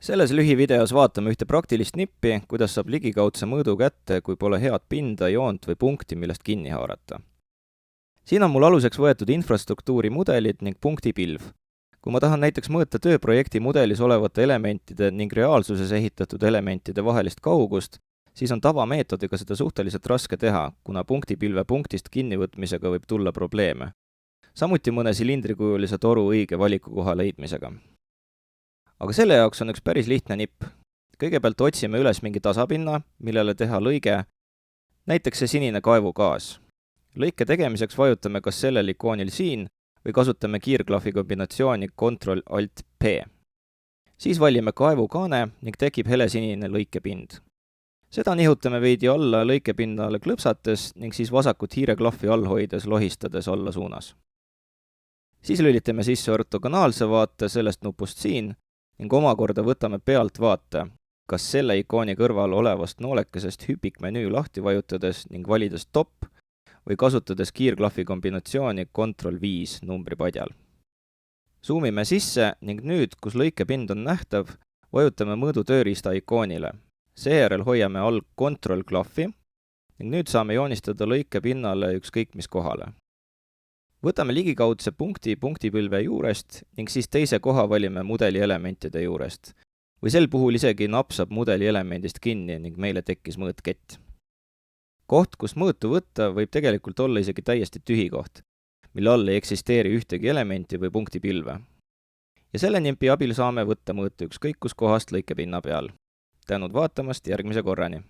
Selles lühivideos vaatame ühte praktilist nippi, kuidas saab ligikaudse mõõdu kätte, kui pole head pinda, joont või punkti, millest kinni haarata. Siin on mul aluseks võetud infrastruktuuri mudelid ning punktipilv. Kui ma tahan näiteks mõõta tööprojekti mudelis olevate elementide ning reaalsuses ehitatud elementide vahelist kaugust, siis on tavameetodiga seda suhteliselt raske teha, kuna punktipilve punktist kinnivõtmisega võib tulla probleeme. Samuti mõne silindrikujulise toru õige valikukoha leidmisega. Aga selle jaoks on üks päris lihtne nipp. Kõigepealt otsime üles mingi tasapinna, millele teha lõige, näiteks see sinine kaevugaas. Lõike tegemiseks vajutame kas sellel ikoonil siin või kasutame kiirklahvi kombinatsiooni Ctrl-Alt-P. Siis valime kaevukaane ning tekib helesinine lõikepind. Seda nihutame veidi alla lõikepinnale klõpsates ning siis vasakut hiireklahvi all hoides lohistades alla suunas. Siis lülitame sisse ortogonaalse vaate sellest nupust siin ning omakorda võtame pealt vaate, kas selle ikooni kõrval olevast noolekesest hüpikmenüü lahti vajutades ning valides top või kasutades kiirklahvi kombinatsiooni Ctrl-5 numbripadjal. Zoomime sisse ning nüüd, kus lõikepind on nähtav, vajutame mõõdu tööriista ikoonile. Seejärel hoiame all Ctrl-klahvi ning nüüd saame joonistada lõikepinnale ükskõik mis kohale. Võtame ligikaudse punktipilve juurest ning siis teise koha valime mudeli elementide juurest. Või sel puhul isegi napsab mudeli elemendist kinni ning meile tekkis mõõtkett. Koht, kust mõõtu võtta, võib tegelikult olla isegi täiesti tühi koht, mille all ei eksisteeri ühtegi elementi või punktipilve. Ja selle nimpi abil saame võtta mõõtu ükskõik kus kohast lõikepinna peal. Tänud vaatamast, järgmise korrani!